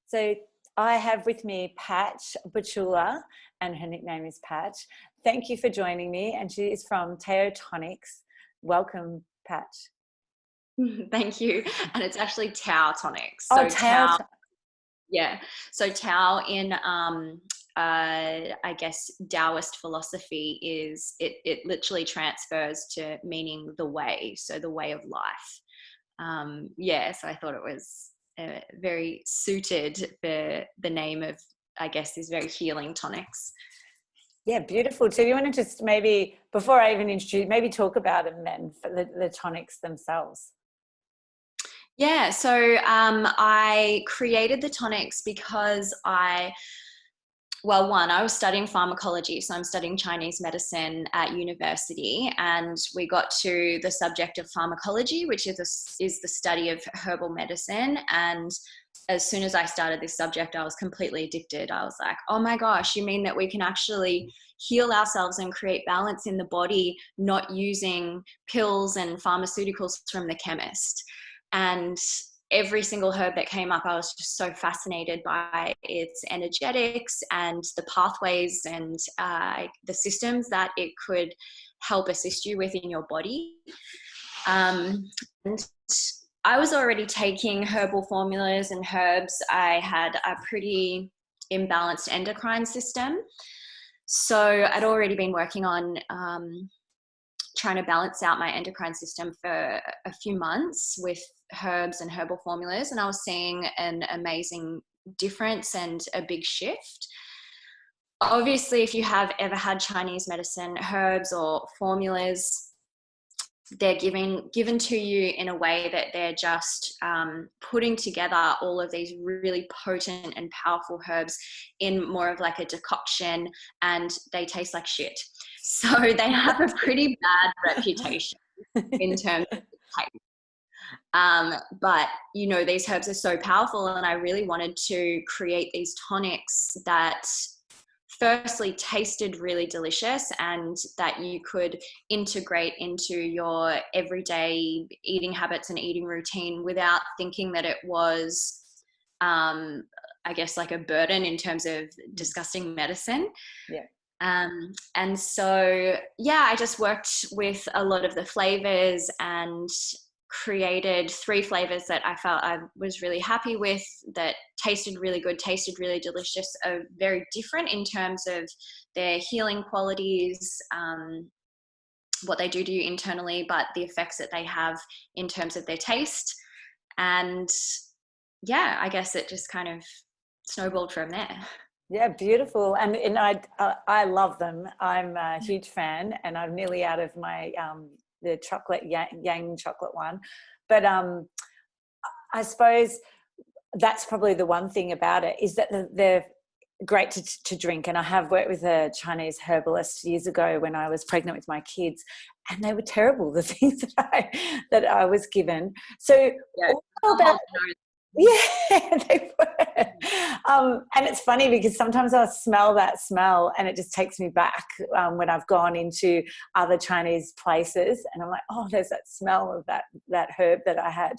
So I have with me Patchula, and her nickname is Patch. Thank you for joining me. And she is from Tao Tonics. Welcome, Patch. Thank you. And it's actually Tao Tonics. Oh, So Tao. yeah. So Tao in I guess Taoist philosophy is it literally transfers to meaning the way, so the way of life. So I thought it was very suited for the name of, I guess, these very healing tonics. Yeah, beautiful. So you want to just maybe, before I even introduce, maybe talk about them then, for the tonics themselves. Yeah, so I created the tonics because I was studying pharmacology, so I'm studying Chinese medicine at university, and we got to the subject of pharmacology, which is the study of herbal medicine. And as soon as I started this subject, I was completely addicted. I was like, oh my gosh, you mean that we can actually heal ourselves and create balance in the body, not using pills and pharmaceuticals from the chemist? And every single herb that came up, I was just so fascinated by its energetics and the pathways and the systems that it could help assist you with in your body. And I was already taking herbal formulas and herbs. I had a pretty imbalanced endocrine system. So I'd already been working on trying to balance out my endocrine system for a few months with herbs and herbal formulas, and I was seeing an amazing difference and a big shift. Obviously, if you have ever had Chinese medicine, herbs or formulas, they're given to you in a way that they're just putting together all of these really potent and powerful herbs in more of like a decoction, and they taste like shit. So they have a pretty bad reputation in terms of taste. But these herbs are so powerful, and I really wanted to create these tonics that firstly tasted really delicious and that you could integrate into your everyday eating habits and eating routine without thinking that it was I guess like a burden in terms of discussing medicine. Yeah. And so I just worked with a lot of the flavors and created 3 flavors that I felt I was really happy with, that tasted really good, tasted really delicious, are very different in terms of their healing qualities, what they do to you internally, but the effects that they have in terms of their taste. And I guess it just kind of snowballed from there. Yeah, beautiful. And I love them. I'm a huge fan, and I'm nearly out of my the chocolate yang chocolate one. But I suppose that's probably the one thing about it, is that they're great to drink. And I have worked with a Chinese herbalist years ago when I was pregnant with my kids, and they were terrible, the things that I was given. So all about yeah, they were. And it's funny because sometimes I smell that smell and it just takes me back when I've gone into other Chinese places, and I'm like, oh, there's that smell of that herb that I had.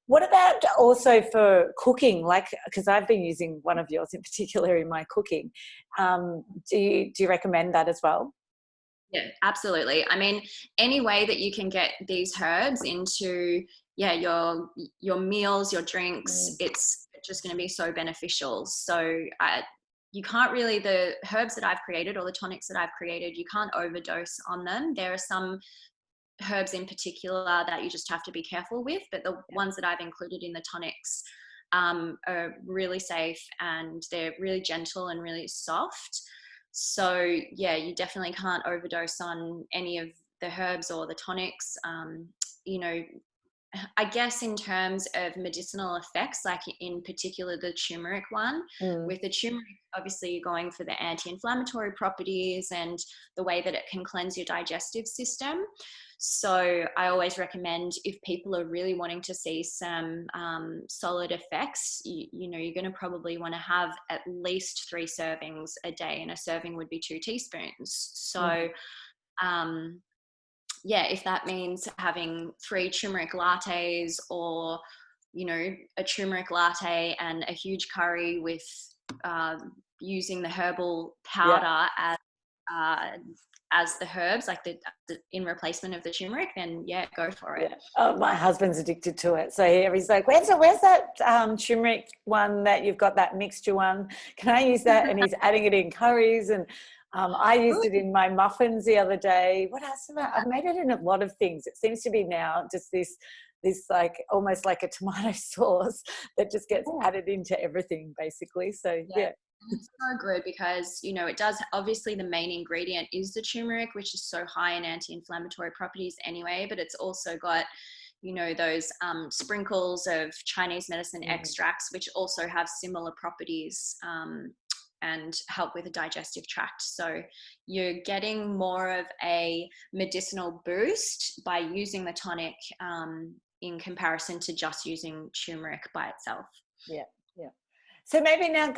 What about also for cooking? Like, because I've been using one of yours in particular in my cooking. Do you recommend that as well? Yeah, absolutely. I mean, any way that you can get these herbs into your meals, your drinks, it's just going to be so beneficial. So you can't really, the herbs that I've created or the tonics that I've created, you can't overdose on them. There are some herbs in particular that you just have to be careful with, but the ones that I've included in the tonics are really safe, and they're really gentle and really soft. So you definitely can't overdose on any of the herbs or the tonics. I guess in terms of medicinal effects, like in particular the turmeric one, with the turmeric, obviously you're going for the anti-inflammatory properties and the way that it can cleanse your digestive system. So I always recommend, if people are really wanting to see some solid effects, you're going to probably want to have at least 3 servings a day, and a serving would be 2 teaspoons. So if that means having 3 turmeric lattes, or you know, a turmeric latte and a huge curry with using the herbal powder as the herbs, like in replacement of the turmeric, then go for it. Oh, my husband's addicted to it. So he's like, where's that turmeric one that you've got, that mixture one? Can I use that? And he's adding it in curries. And I used it in my muffins the other day. What else have I've made it in a lot of things. It seems to be now just this like almost like a tomato sauce that just gets added into everything basically. So it's so good because, you know, it does, obviously the main ingredient is the turmeric, which is so high in anti-inflammatory properties anyway, but it's also got, you know, those sprinkles of Chinese medicine extracts, which also have similar properties and help with the digestive tract. So you're getting more of a medicinal boost by using the tonic in comparison to just using turmeric by itself. Yeah. So maybe now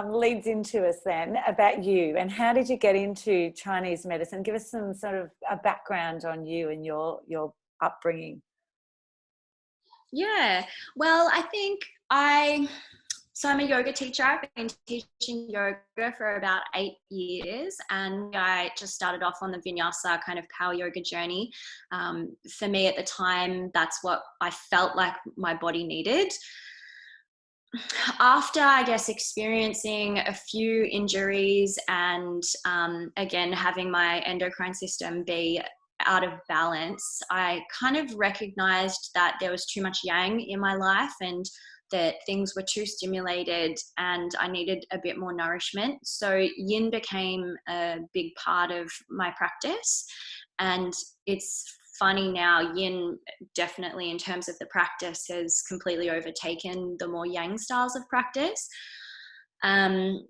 leads into us then about you, and how did you get into Chinese medicine? Give us some sort of a background on you and your upbringing. Yeah, well, I think I'm a yoga teacher. I've been teaching yoga for about 8 years, and I just started off on the vinyasa kind of power yoga journey. For me at the time, that's what I felt like my body needed. After, I guess, experiencing a few injuries and again, having my endocrine system be out of balance, I kind of recognized that there was too much yang in my life and that things were too stimulated and I needed a bit more nourishment. So yin became a big part of my practice. And it's funny now, yin definitely in terms of the practice has completely overtaken the more yang styles of practice. And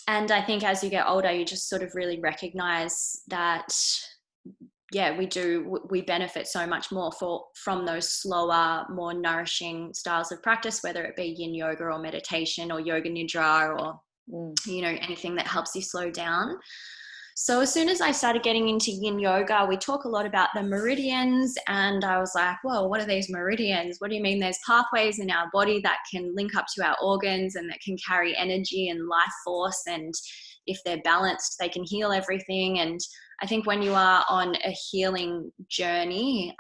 I think as you get older, you just sort of really recognize that, we benefit so much more from those slower, more nourishing styles of practice, whether it be yin yoga or meditation or yoga nidra or, you know, anything that helps you slow down. So as soon as I started getting into yin yoga, we talk a lot about the meridians, and I was like, whoa, what are these meridians? What do you mean there's pathways in our body that can link up to our organs and that can carry energy and life force, and if they're balanced, they can heal everything. And I think when you are on a healing journey,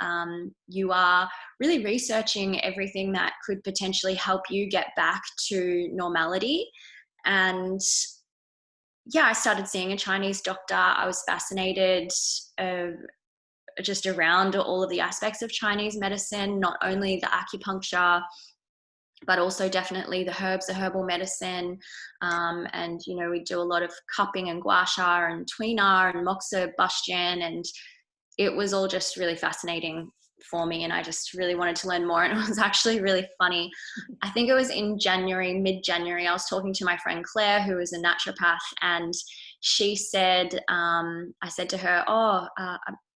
you are really researching everything that could potentially help you get back to normality. And I started seeing a Chinese doctor. I was fascinated just around all of the aspects of Chinese medicine, not only the acupuncture, but also definitely the herbs, the herbal medicine. And, you know, we do a lot of cupping and gua sha and tuina and moxa bashjian, and it was all just really fascinating for me, and I just really wanted to learn more. And it was actually really funny. I think it was in mid-January, I was talking to my friend Claire, who is a naturopath, and she said, I said to her,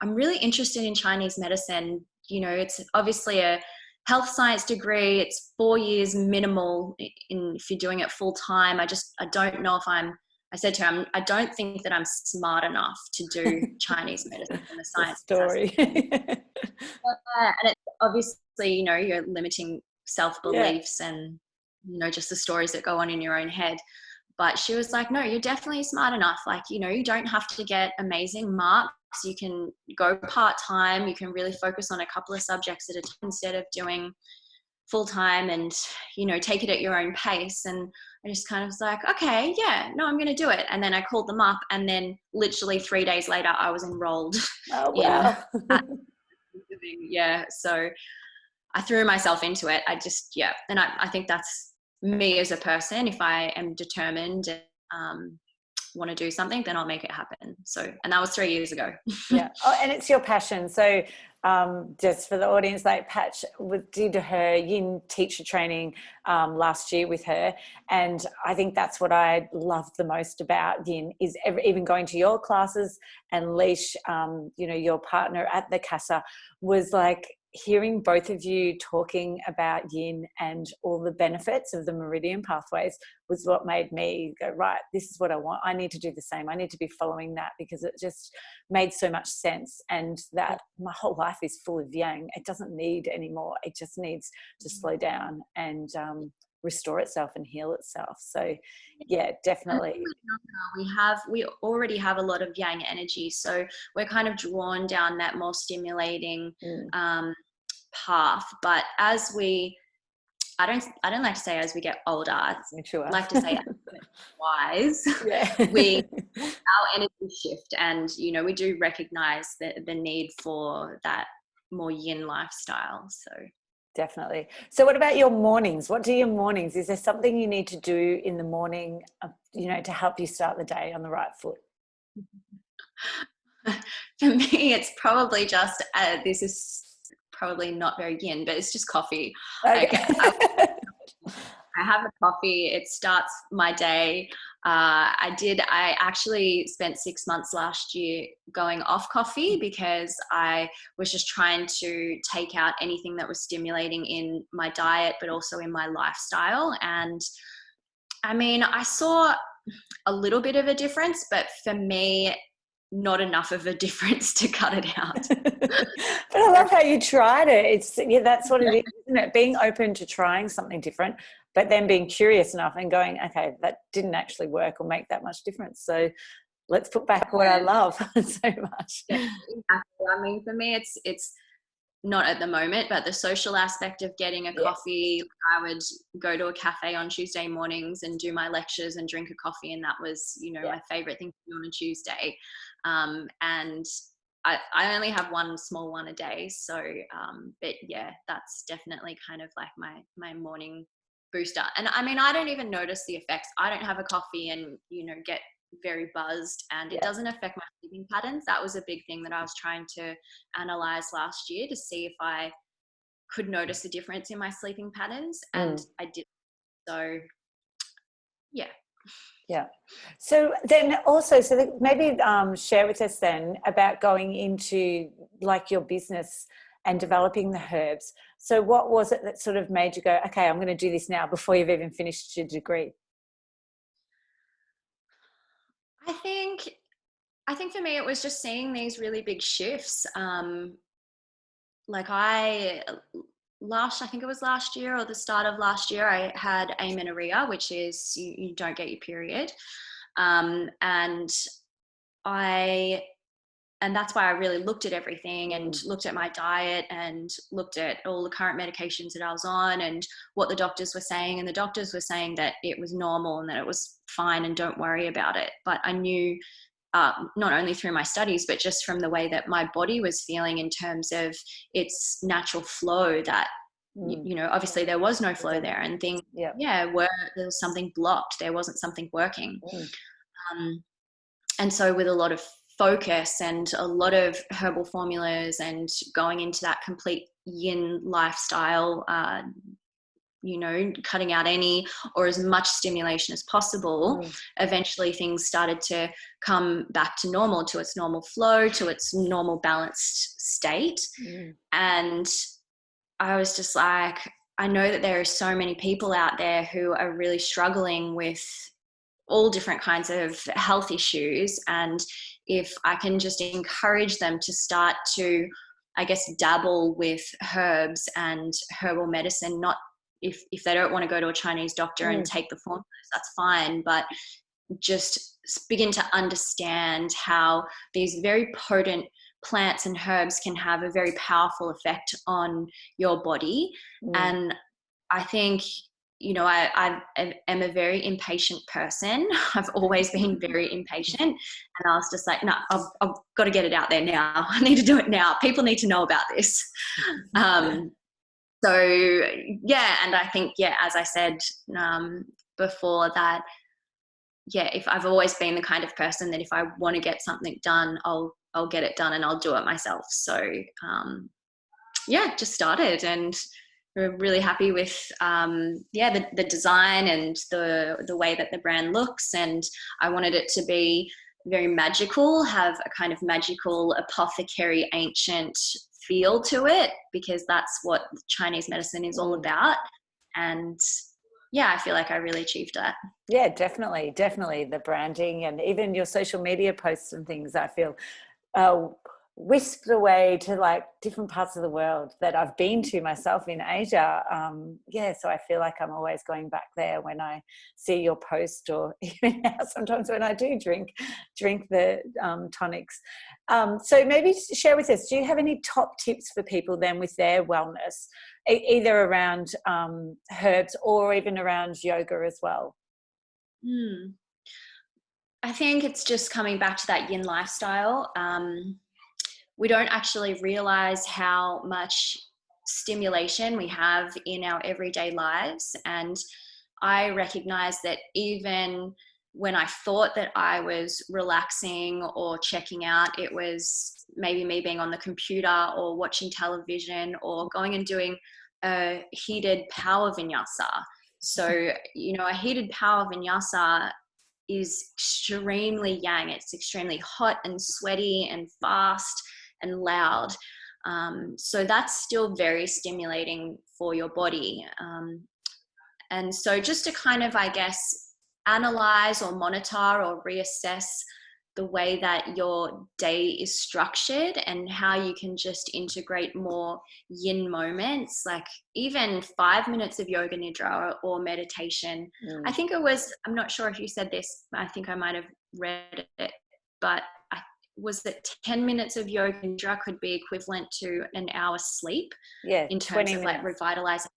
I'm really interested in Chinese medicine. You know, it's obviously a health science degree. It's 4 years minimal if you're doing it full time. I don't know if I said to her, I don't think that I'm smart enough to do Chinese medicine and the science story. And it's obviously, you know, you're limiting self-beliefs and, you know, just the stories that go on in your own head. But she was like, no, you're definitely smart enough. Like, you know, you don't have to get amazing marks. You can go part-time. You can really focus on a couple of subjects at a time instead of doing full-time, and, you know, take it at your own pace. And I just kind of was like, okay, yeah, no, I'm going to do it. And then I called them up, and then literally 3 days later, I was enrolled. Oh, wow. So I threw myself into it. And I think that's me as a person. If I am determined and want to do something, then I'll make it happen. So, and that was 3 years ago. And it's your passion. So just for the audience, like Patch did her yin teacher training last year with her, and I think that's what I loved the most about yin, is even going to your classes. And Leash, you know, your partner at the casa, was like, hearing both of you talking about yin and all the benefits of the meridian pathways was what made me go, right, this is what I want. I need to do the same. I need to be following that, because it just made so much sense. And that my whole life is full of yang. It doesn't need any more. It just needs to slow down and restore itself and heal itself. So yeah, definitely. We already have a lot of yang energy, so we're kind of drawn down that more stimulating path. But as I don't like to say as we get older, I like to say as we get wise, our energy shift, and we do recognize the need for that more yin lifestyle. So definitely. So what about your mornings? What do your mornings? Is there something you need to do in the morning, to help you start the day on the right foot? For me, it's probably just, this is probably not very yin, but it's just coffee. Okay. I have a coffee. It starts my day. I actually spent 6 months last year going off coffee because I was just trying to take out anything that was stimulating in my diet, but also in my lifestyle. And I mean, I saw a little bit of a difference, but for me, not enough of a difference to cut it out. But I love how you tried it. That's what it is, isn't it? Being open to trying something different, but then being curious enough and going, okay, that didn't actually work or make that much difference. So let's put back what I love so much. Yeah, exactly. I mean, for me, it's not at the moment, but the social aspect of getting a coffee. I would go to a cafe on Tuesday mornings and do my lectures and drink a coffee, and that was, my favorite thing to do on a Tuesday. And I only have one small one a day, so but yeah, that's definitely kind of like my morning booster. And I mean, I don't even notice the effects. I don't have a coffee and get very buzzed, and it doesn't affect my sleeping patterns. That was a big thing that I was trying to analyze last year to see if I could notice a difference in my sleeping patterns, and I did. So yeah. So then also, maybe share with us then about going into like your business and developing the herbs. So what was it that sort of made you go, okay, I'm going to do this now, before you've even finished your degree? I think for me, it was just seeing these really big shifts. Like I think it was last year or the start of last year, I had amenorrhea, which is you don't get your period. And that's why I really looked at everything and looked at my diet and looked at all the current medications that I was on and what the doctors were saying. And the doctors were saying that it was normal and that it was fine and don't worry about it. But I knew, not only through my studies, but just from the way that my body was feeling in terms of its natural flow, that, obviously there was no flow there, and things, there was something blocked. There wasn't something working. And so with a lot of focus and a lot of herbal formulas and going into that complete yin lifestyle, cutting out any or as much stimulation as possible, eventually things started to come back to normal, to its normal flow, to its normal balanced state. And I was just like, I know that there are so many people out there who are really struggling with all different kinds of health issues, and if I can just encourage them to start to, I guess, dabble with herbs and herbal medicine, not if they don't want to go to a Chinese doctor and take the formulas, that's fine, but just begin to understand how these very potent plants and herbs can have a very powerful effect on your body. And I think, I am a very impatient person. I've always been very impatient, and I was just like, no, I've got to get it out there now. I need to do it now. People need to know about this. So and I think, as I said before, that if I've always been the kind of person that if I want to get something done, I'll get it done and I'll do it myself. So just started, and we're really happy with the design and the way that the brand looks. And I wanted it to be very magical, have a kind of magical apothecary ancient feel to it, because that's what Chinese medicine is all about. And yeah, I feel like I really achieved that. Yeah, definitely the branding and even your social media posts and things, I feel whisked away to like different parts of the world that I've been to myself in Asia. So I feel like I'm always going back there when I see your post, or even now sometimes when I do drink the tonics. So maybe share with us, do you have any top tips for people then with their wellness, either around herbs or even around yoga as well? I think it's just coming back to that yin lifestyle. We don't actually realize how much stimulation we have in our everyday lives. And I recognize that even when I thought that I was relaxing or checking out, it was maybe me being on the computer or watching television or going and doing a heated power vinyasa. So, a heated power vinyasa is extremely yang. It's extremely hot and sweaty and fast and loud. So that's still very stimulating for your body. And so just to kind of, I guess, analyze or monitor or reassess the way that your day is structured and how you can just integrate more yin moments, like even 5 minutes of yoga nidra or meditation. I think it was, I'm not sure if you said this, I think I might have read it, but was that 10 minutes of yoga nidra could be equivalent to an hour's sleep? In terms of like revitalizing.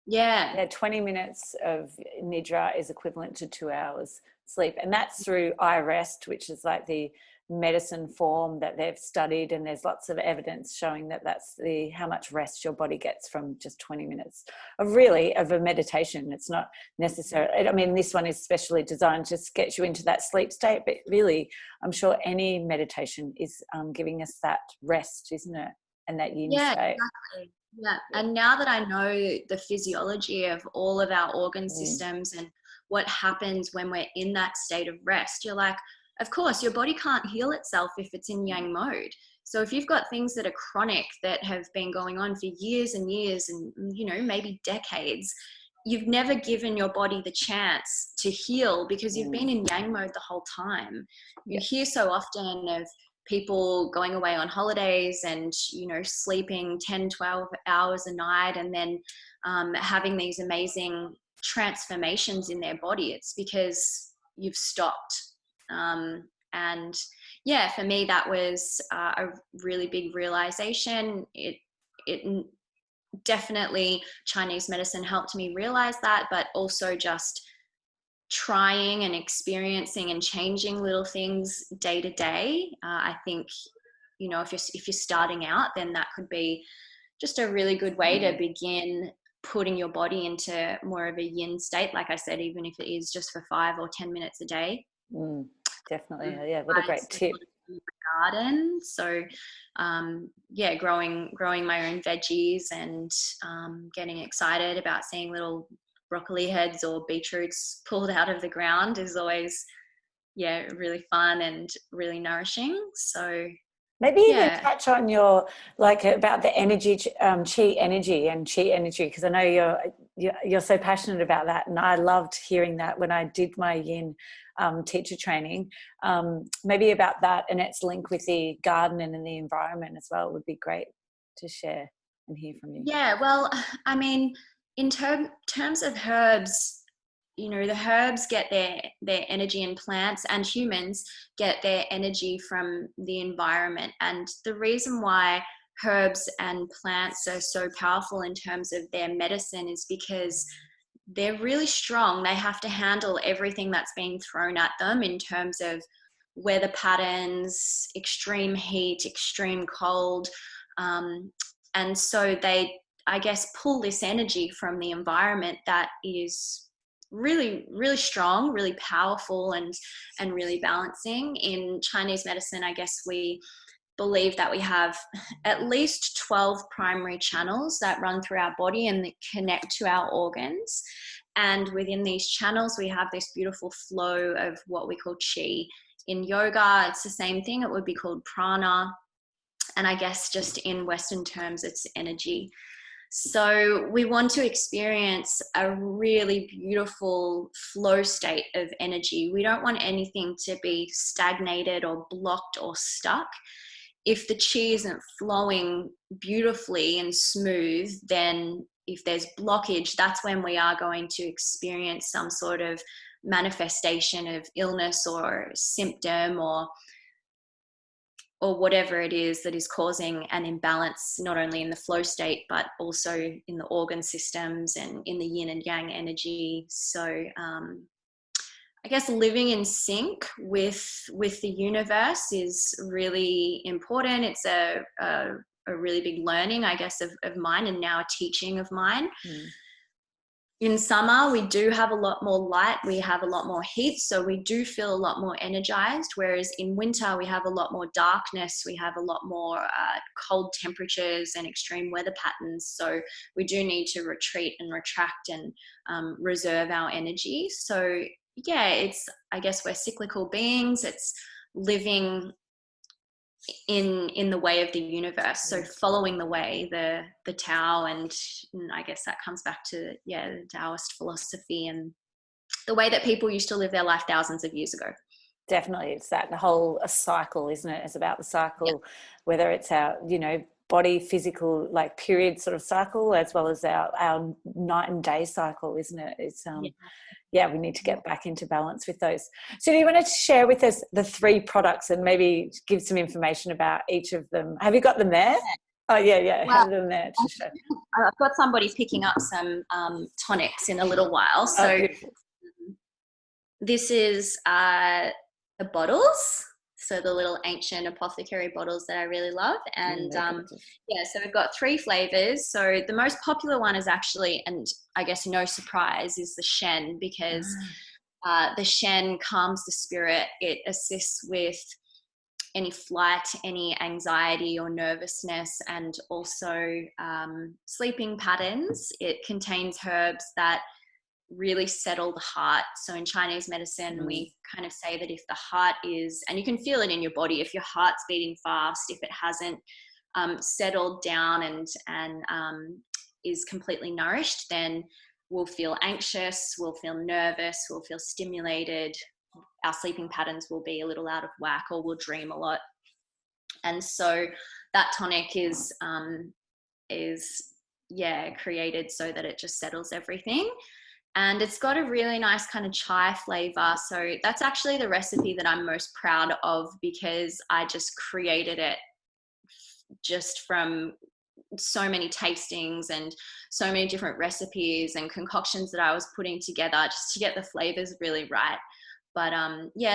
Yeah, 20 minutes of nidra is equivalent to 2 hours sleep, and that's through iRest, which is like the medicine form that they've studied, and there's lots of evidence showing that that's how much rest your body gets from just 20 minutes of a meditation. It's not necessarily, I mean, this one is specially designed to get you into that sleep state, but really I'm sure any meditation is giving us that rest, isn't it? And that yin state. Exactly. Yeah, and now that I know the physiology of all of our organ systems and what happens when we're in that state of rest, you're like, of course, your body can't heal itself if it's in yang mode. So if you've got things that are chronic that have been going on for years and years and, maybe decades, you've never given your body the chance to heal because you've been in yang mode the whole time. You hear so often of people going away on holidays and, sleeping 10, 12 hours a night and then having these amazing transformations in their body. It's because you've stopped. And yeah, for me, that was a really big realization. It definitely, Chinese medicine helped me realize that, but also just trying and experiencing and changing little things day to day. I think, if you're starting out, then that could be just a really good way to begin putting your body into more of a yin state. Like I said, even if it is just for 5 or 10 minutes a day. Definitely. Yeah. What a great tip. Garden. So, growing my own veggies and getting excited about seeing little broccoli heads or beetroots pulled out of the ground is always, really fun and really nourishing. So maybe even touch on your, about the energy, chi energy, because I know you're so passionate about that, and I loved hearing that when I did my yin teacher training. Maybe about that and its link with the garden and in the environment as well would be great to share and hear from you. Yeah, well, I mean, in terms of herbs, the herbs get their energy, and plants and humans get their energy from the environment. And the reason why herbs and plants are so powerful in terms of their medicine is because they're really strong. They have to handle everything that's being thrown at them in terms of weather patterns, extreme heat, extreme cold. And so they, I guess, pull this energy from the environment that is really, really strong, really powerful, and really balancing. In Chinese medicine, I guess we believe that we have at least 12 primary channels that run through our body and that connect to our organs. And within these channels, we have this beautiful flow of what we call qi. In yoga, it's the same thing. It would be called prana. And I guess just in Western terms, it's energy. So we want to experience a really beautiful flow state of energy. We don't want anything to be stagnated or blocked or stuck. If the chi isn't flowing beautifully and smooth, then if there's blockage, that's when we are going to experience some sort of manifestation of illness or symptom or whatever it is that is causing an imbalance, not only in the flow state, but also in the organ systems and in the yin and yang energy. So I guess living in sync with the universe is really important. It's a really big learning, I guess, of mine, and now a teaching of mine. In summer, we do have a lot more light, we have a lot more heat, so we do feel a lot more energized, whereas in winter we have a lot more darkness, we have a lot more cold temperatures and extreme weather patterns, so we do need to retreat and retract and reserve our energy. So yeah, I guess we're cyclical beings. It's living in the way of the universe, so following the way, the Tao, and I guess that comes back to the Taoist philosophy and the way that people used to live their life thousands of years ago. Definitely, it's that whole cycle, isn't it? It's about the cycle, whether it's our body physical, like period sort of cycle, as well as our night and day cycle, isn't it? It's we need to get back into balance with those. So do you want to share with us the 3 products and maybe give some information about each of them? Have you got them there? Oh, yeah. Well, have them there to show. I've got somebody picking up some tonics in a little while. So this is the bottles. So the little ancient apothecary bottles that I really love. And so we've got 3 flavors. So the most popular one is actually, and I guess no surprise, is the Shen, because the Shen calms the spirit. It assists with any flight, any anxiety or nervousness, and also sleeping patterns. It contains herbs that really settle the heart. So in Chinese medicine, we kind of say that if the heart is, and you can feel it in your body, if your heart's beating fast, if it hasn't settled down and is completely nourished, then we'll feel anxious, we'll feel nervous, we'll feel stimulated, our sleeping patterns will be a little out of whack, or we'll dream a lot. And so that tonic is created so that it just settles everything. And it's got a really nice kind of chai flavor. So that's actually the recipe that I'm most proud of, because I just created it just from so many tastings and so many different recipes and concoctions that I was putting together just to get the flavors really right. But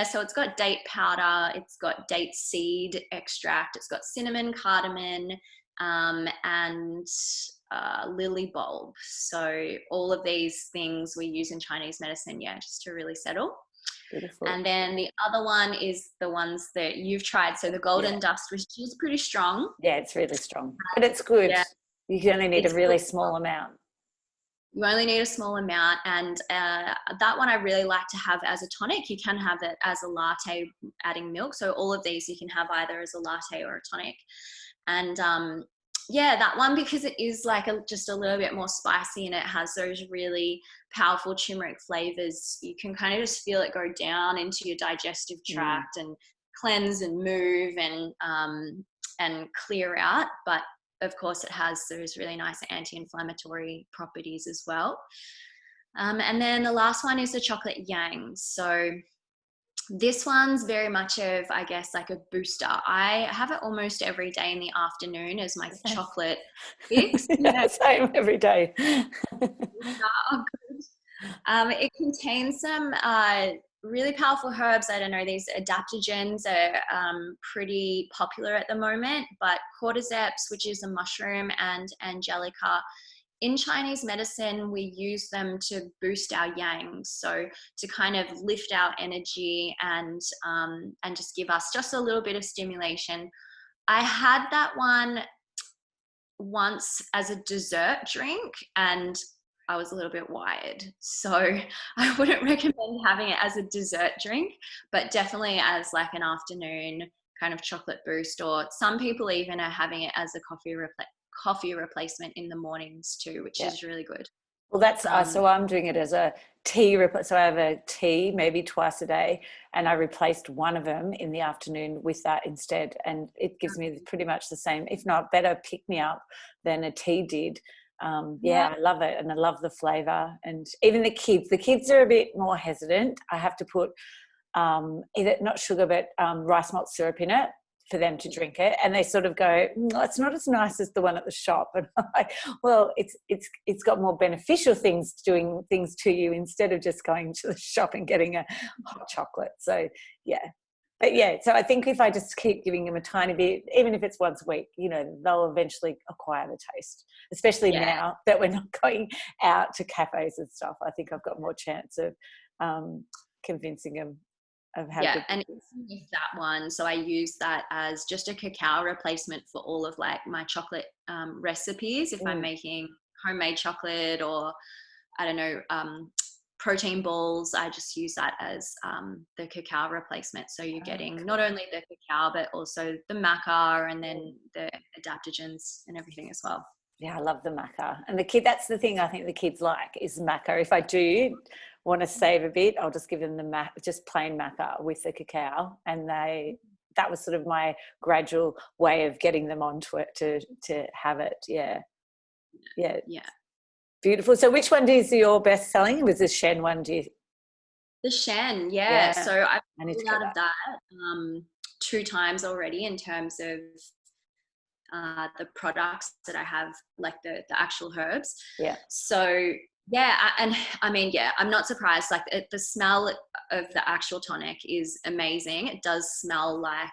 so it's got date powder, it's got date seed extract, it's got cinnamon, cardamom, and lily bulb. So all of these things we use in Chinese medicine, just to really settle. Beautiful. And then the other one is the ones that you've tried. So the golden dust, which is pretty strong. Yeah, it's really strong, but it's good. Yeah. You only need a really small amount. You only need a small amount, and that one I really like to have as a tonic. You can have it as a latte, adding milk. So all of these you can have either as a latte or a tonic. And that one, because it is like just a little bit more spicy and it has those really powerful turmeric flavors, you can kind of just feel it go down into your digestive tract and cleanse and move and clear out. But of course it has those really nice anti-inflammatory properties as well. And then the last one is the chocolate yang. So this one's very much of, I guess, like a booster. I have it almost every day in the afternoon as my chocolate fix. Same every day. It contains some really powerful herbs. I don't know, these adaptogens are pretty popular at the moment, but cordyceps, which is a mushroom, and angelica. In Chinese medicine, we use them to boost our yang, so to kind of lift our energy and just give us just a little bit of stimulation. I had that one once as a dessert drink, and I was a little bit wired, so I wouldn't recommend having it as a dessert drink, but definitely as like an afternoon kind of chocolate boost, or some people even are having it as a coffee replacement in the mornings too, which is really good. Well, that's so I'm doing it as a tea. So I have a tea maybe twice a day, and I replaced one of them in the afternoon with that instead, and it gives me pretty much the same, if not better, pick me up than a tea did. I love it, and I love the flavor. And even the kids are a bit more hesitant. I have to put either not sugar but rice malt syrup in it for them to drink it, and they sort of go, it's not as nice as the one at the shop. And I'm like, well, it's got more beneficial things, doing things to you, instead of just going to the shop and getting a hot chocolate. So so I think if I just keep giving them a tiny bit, even if it's once a week, they'll eventually acquire the taste, especially now that we're not going out to cafes and stuff. I think I've got more chance of convincing them of how good and with that one, so I use that as just a cacao replacement for all of like my chocolate recipes. If I'm making homemade chocolate, or I don't know, protein balls, I just use that as the cacao replacement. So you're getting not only the cacao but also the maca, and then the adaptogens and everything as well. Yeah, I love the maca. And that's the thing I think the kids like, is maca. If I do want to save a bit, I'll just give them the just plain maca with the cacao. And that was sort of my gradual way of getting them onto it to have it. Yeah. Beautiful. So which one is your best selling? Was the Shen one? The Shen, yeah. So I've pulled out of that 2 times already, in terms of the products that I have, like the actual herbs. So and I mean, I'm not surprised. Like the smell of the actual tonic is amazing. It does smell like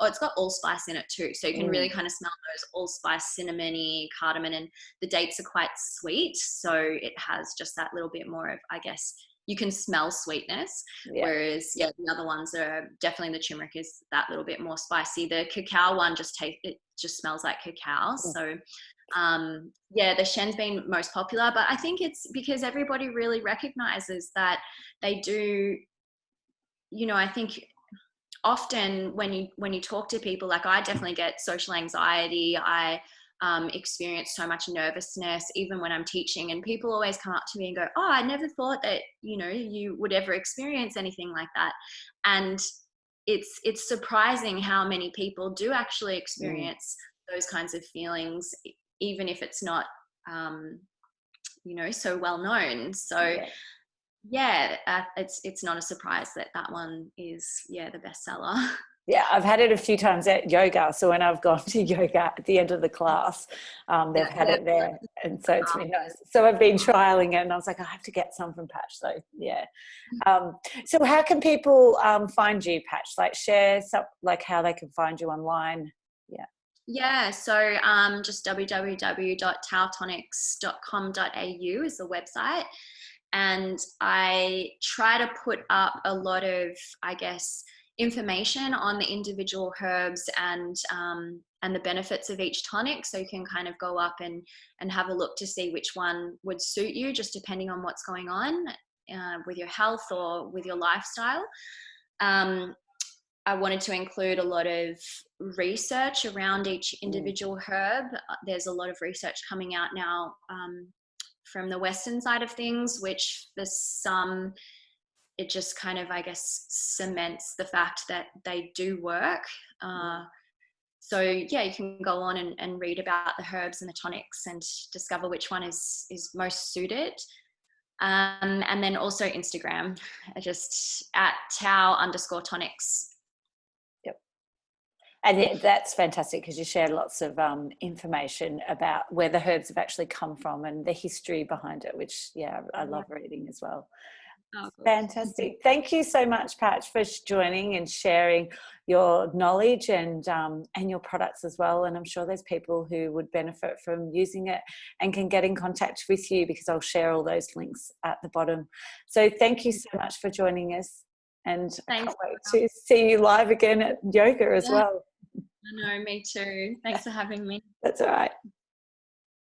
it's got allspice in it too, so you can really kind of smell those allspice, cinnamony, cardamom, and the dates are quite sweet, so it has just that little bit more of, I guess, you can smell sweetness. Whereas the other ones are definitely, the turmeric is that little bit more spicy. The cacao one it just smells like cacao. So the Shen's been most popular, but I think it's because everybody really recognizes that they do, I think often when you talk to people, like I definitely get social anxiety, I experience so much nervousness even when I'm teaching, and people always come up to me and go, oh, I never thought that you would ever experience anything like that. And it's surprising how many people do actually experience those kinds of feelings, even if it's not so well known. So it's not a surprise that one is the bestseller. Yeah, I've had it a few times at yoga. So when I've gone to yoga at the end of the class, they've had it there. And so it's been nice. So I've been trialing it, and I was like, I have to get some from Patch. So, so how can people find you, Patch? Like share some, like how they can find you online? So just www.taotonics.com.au is the website. And I try to put up a lot of, I guess, information on the individual herbs and the benefits of each tonic, so you can kind of go up and have a look to see which one would suit you, just depending on what's going on with your health or with your lifestyle. I wanted to include a lot of research around each individual herb. There's a lot of research coming out now from the Western side of things, which for some, it just kind of, I guess, cements the fact that they do work. So you can go on and read about the herbs and the tonics and discover which one is most suited. And then also Instagram, just at Tao_Tonics. And that's fantastic, because you share lots of information about where the herbs have actually come from and the history behind it, which I love reading as well. Oh, fantastic. Thank you so much, Patch, for joining and sharing your knowledge and your products as well. And I'm sure there's people who would benefit from using it and can get in contact with you, because I'll share all those links at the bottom. So thank you so much for joining us. And I can't wait to see you live again at yoga as well. I know, me too. Thanks for having me. That's all right.